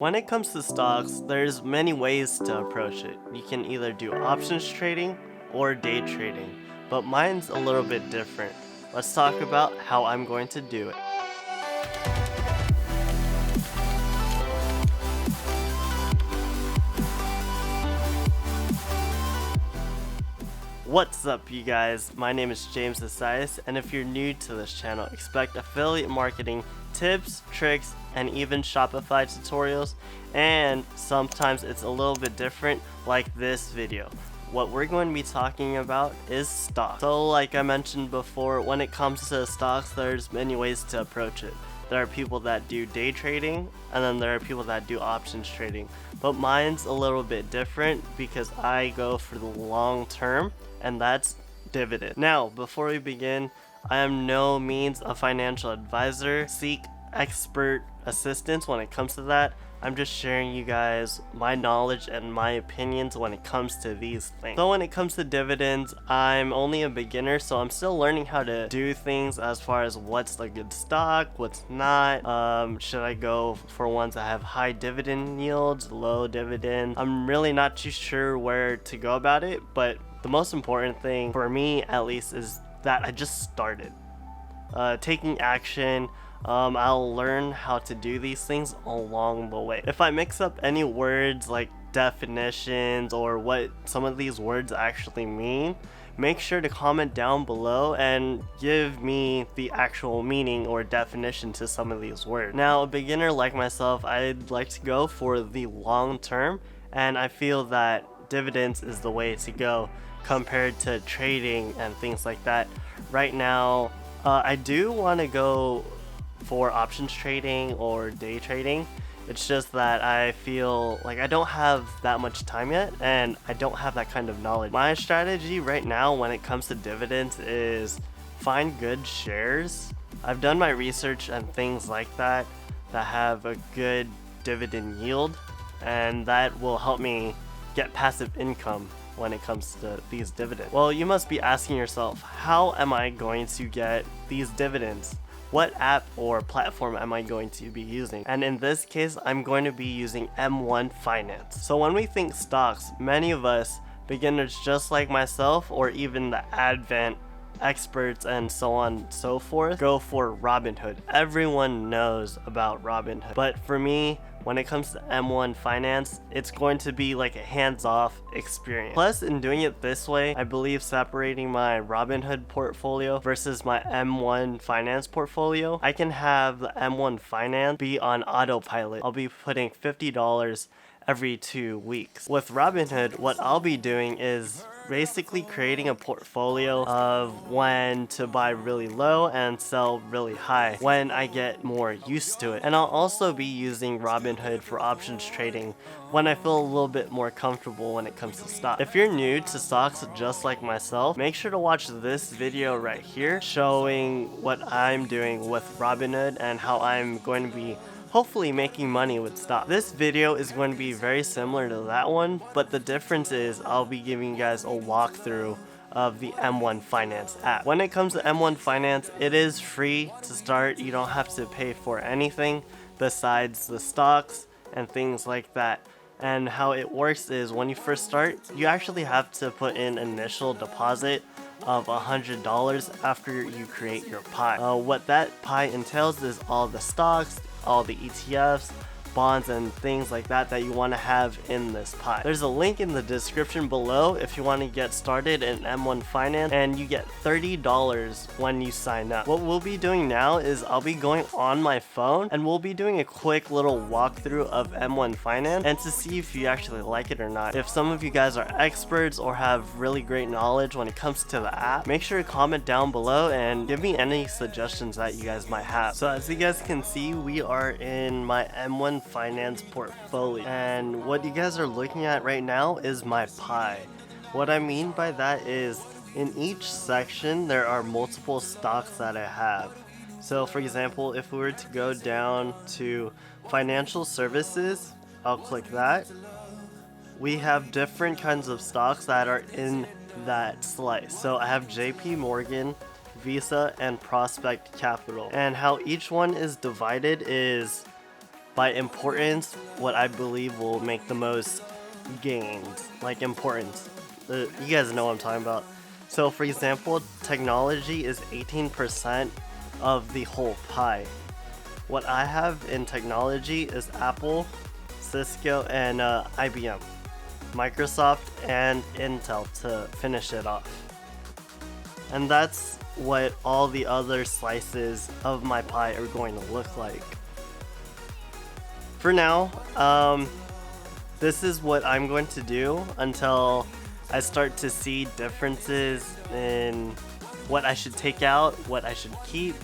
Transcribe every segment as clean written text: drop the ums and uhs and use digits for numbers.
When it comes to stocks, there's many ways to approach it. You can either do options trading or day trading, but mine's a little bit different. Let's talk about how I'm going to do it. What's up, you guys? My name is James Osias, and if you're new to this channel, expect affiliate marketing tips, tricks, and even Shopify tutorials, and sometimes it's a little bit different like this video. What we're going to be talking about is stocks. So like I mentioned before, when it comes to stocks, there's many ways to approach it. There are people that do day trading, and then there are people that do options trading. But mine's a little bit different because I go for the long term, and that's dividend. Now, before we begin, I am no means a financial advisor. Seek expert assistance when it comes to that. I'm just sharing you guys my knowledge and my opinions when it comes to these things. So when it comes to dividends, I'm only a beginner, so I'm still learning how to do things as far as what's a good stock, what's not. Should I go for ones that have high dividend yields, low dividend? I'm really not too sure where to go about it, but the most important thing for me at least is that I just started taking action. I'll learn how to do these things along the way. If I mix up any words like definitions or what some of these words actually mean, make sure to comment down below and give me the actual meaning or definition to some of these words. Now, a beginner like myself, I'd like to go for the long term, and I feel that dividends is the way to go compared to trading and things like that. Right now, I do want to go for options trading or day trading. It's just that I feel like I don't have that much time yet, and I don't have that kind of knowledge. My strategy right now when it comes to dividends is find good shares. I've done my research and things like that have a good dividend yield, and that will help me get passive income when it comes to these dividends. Well, you must be asking yourself, how am I going to get these dividends? What app or platform am I going to be using? And in this case, I'm going to be using M1 Finance. So when we think stocks, many of us, beginners just like myself, or even the advanced experts and so on and so forth, go for Robinhood. Everyone knows about Robinhood. But for me, when it comes to M1 Finance, it's going to be like a hands-off experience. Plus, in doing it this way, I believe separating my Robinhood portfolio versus my M1 Finance portfolio, I can have the M1 Finance be on autopilot. I'll be putting $50 every 2 weeks. With Robinhood, what I'll be doing is basically creating a portfolio of when to buy really low and sell really high when I get more used to it. And I'll also be using Robinhood for options trading when I feel a little bit more comfortable when it comes to stocks. If you're new to stocks just like myself, make sure to watch this video right here showing what I'm doing with Robinhood and how I'm going to be hopefully making money with stock. This video is going to be very similar to that one, but the difference is I'll be giving you guys a walkthrough of the M1 Finance app. When it comes to M1 Finance, it is free to start. You don't have to pay for anything besides the stocks and things like that. And how it works is when you first start, you actually have to put in initial deposit of $100 after you create your pie. What that pie entails is all the stocks, all the ETFs, bonds, and things like that you want to have in this pie. There's a link in the description below if you want to get started in M1 Finance, and you get $30 when you sign up. What we'll be doing now is I'll be going on my phone and we'll be doing a quick little walkthrough of M1 Finance and to see if you actually like it or not. If some of you guys are experts or have really great knowledge when it comes to the app, make sure to comment down below and give me any suggestions that you guys might have. So as you guys can see, we are in my M1 Finance portfolio, and what you guys are looking at right now is my pie. What I mean by that is in each section there are multiple stocks that I have. So for example, if we were to go down to financial services, I'll click that. We have different kinds of stocks that are in that slice. So I have JP Morgan, Visa, and Prospect Capital, and how each one is divided is by importance, what I believe will make the most gains, like importance. You guys know what I'm talking about. So for example, technology is 18% of the whole pie. What I have in technology is Apple, Cisco, and IBM, Microsoft, and Intel to finish it off. And that's what all the other slices of my pie are going to look like. For now, this is what I'm going to do until I start to see differences in what I should take out, what I should keep,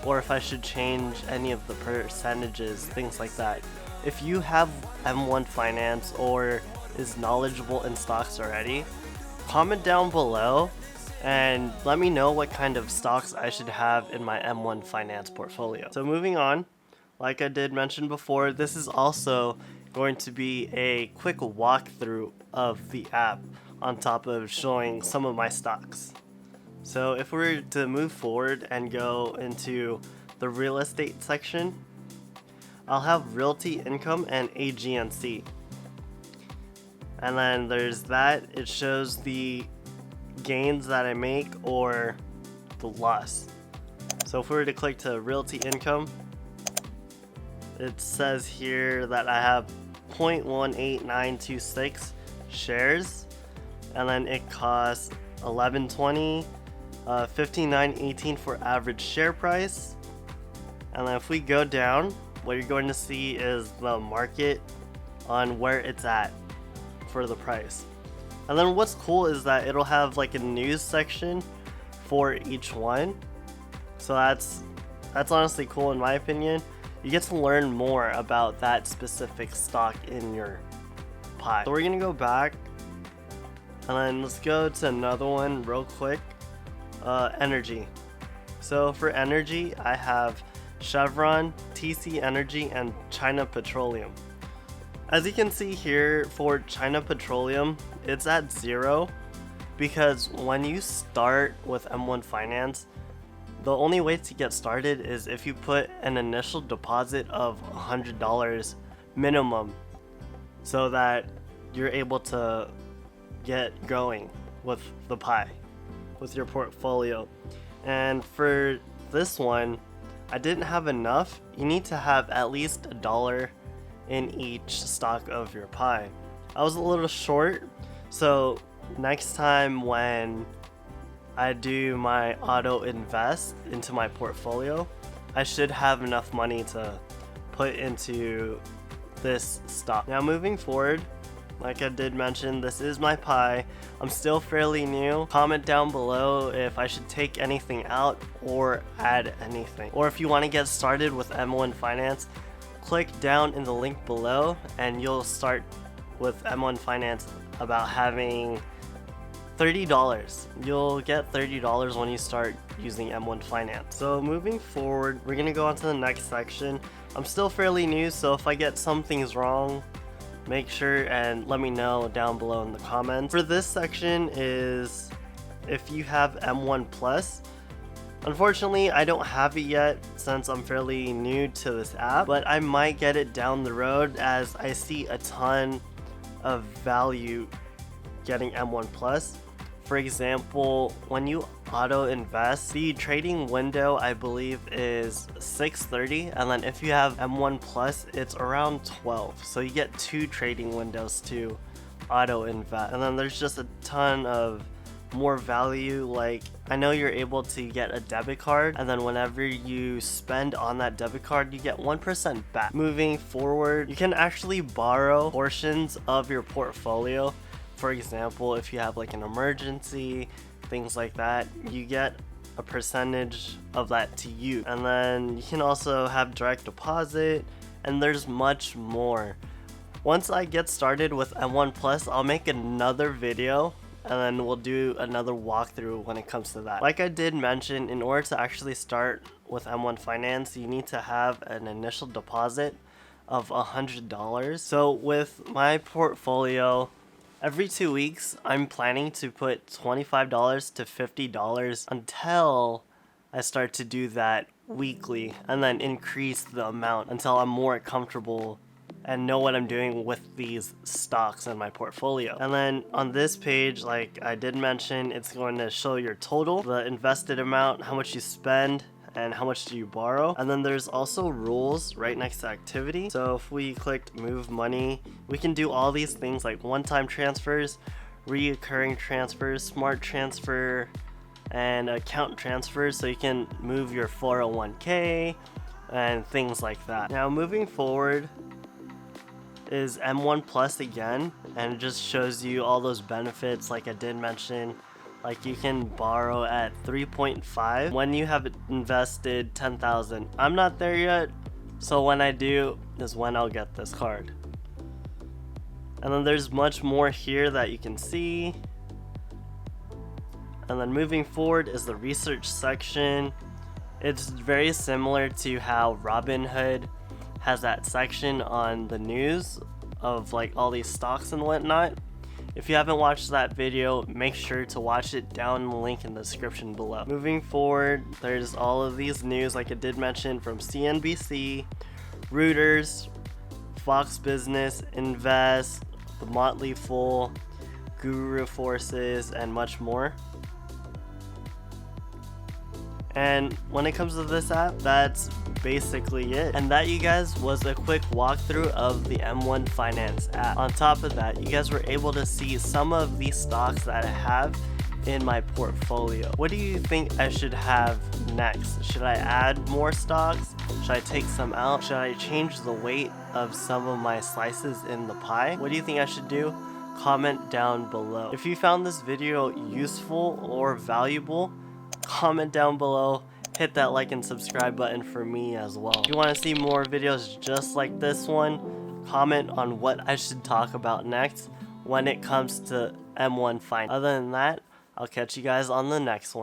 or if I should change any of the percentages, things like that. If you have M1 Finance or is knowledgeable in stocks already, comment down below and let me know what kind of stocks I should have in my M1 Finance portfolio. So moving on, like I did mention before, this is also going to be a quick walkthrough of the app on top of showing some of my stocks. So if we were to move forward and go into the real estate section, I'll have realty income and AGNC. And then there's that, it shows the gains that I make or the loss. So if we were to click to realty income, it says here that I have 0.18926 shares, and then it costs 11.20, 59.18 for average share price. And then if we go down, what you're going to see is the market on where it's at for the price. And then what's cool is that it'll have like a news section for each one. So that's honestly cool in my opinion. You get to learn more about that specific stock in your pie. So we're gonna go back and then let's go to another one real quick. Energy. So for energy, I have Chevron, TC Energy, and China Petroleum. As you can see here, for China Petroleum, it's at 0 because when you start with M1 Finance, the only way to get started is if you put an initial deposit of $100 minimum so that you're able to get going with the pie, with your portfolio. And for this one, I didn't have enough. You need to have at least $1 in each stock of your pie. I was a little short, so next time when I do my auto invest into my portfolio, I should have enough money to put into this stock. Now moving forward, like I did mention, this is my pie. I'm still fairly new. Comment down below if I should take anything out or add anything. Or if you want to get started with M1 Finance, click down in the link below and you'll start with M1 Finance about having $30. You'll get $30 when you start using M1 Finance. So moving forward, we're gonna go on to the next section. I'm still fairly new, so if I get some things wrong, make sure and let me know down below in the comments. For this section is if you have M1 Plus. Unfortunately, I don't have it yet since I'm fairly new to this app, but I might get it down the road as I see a ton of value getting M1 Plus. For example, when you auto invest, the trading window I believe is 6:30, and then if you have M1 Plus, it's around 12. So you get 2 trading windows to auto invest. And then there's just a ton of more value. Like, I know you're able to get a debit card, and then whenever you spend on that debit card, you get 1% back. Moving forward, you can actually borrow portions of your portfolio. For example, if you have like an emergency, things like that, you get a percentage of that to use. And then you can also have direct deposit, and there's much more. Once I get started with M1 Plus, I'll make another video and then we'll do another walkthrough when it comes to that. Like I did mention, in order to actually start with M1 Finance, you need to have an initial deposit of $100. So with my portfolio, every 2 weeks, I'm planning to put $25 to $50 until I start to do that weekly and then increase the amount until I'm more comfortable and know what I'm doing with these stocks in my portfolio. And then on this page, like I did mention, it's going to show your total, the invested amount, how much you spend, and how much do you borrow. And then there's also rules right next to activity. So if we clicked move money, we can do all these things like one-time transfers, reoccurring transfers, smart transfer, and account transfers, so you can move your 401k and things like that. Now moving forward is M1 Plus again, and it just shows you all those benefits like I did mention. Like you can borrow at 3.5 when you have invested 10,000. I'm not there yet, so when I do is when I'll get this card. And then there's much more here that you can see. And then moving forward is the research section. It's very similar to how Robinhood has that section on the news of like all these stocks and whatnot. If you haven't watched that video, make sure to watch it down in the link in the description below. Moving forward, there's all of these news like I did mention from CNBC, Reuters, Fox Business, Invest, The Motley Fool, Guru Forces, and much more. And when it comes to this app, that's basically it. And that, you guys, was a quick walkthrough of the M1 Finance app. On top of that, you guys were able to see some of the stocks that I have in my portfolio. What do you think I should have next? Should I add more stocks? Should I take some out? Should I change the weight of some of my slices in the pie? What do you think I should do? Comment down below. If you found this video useful or valuable, comment down below, hit that like and subscribe button for me as well. If you want to see more videos just like this one, comment on what I should talk about next when it comes to M1 Finance. Other than that, I'll catch you guys on the next one.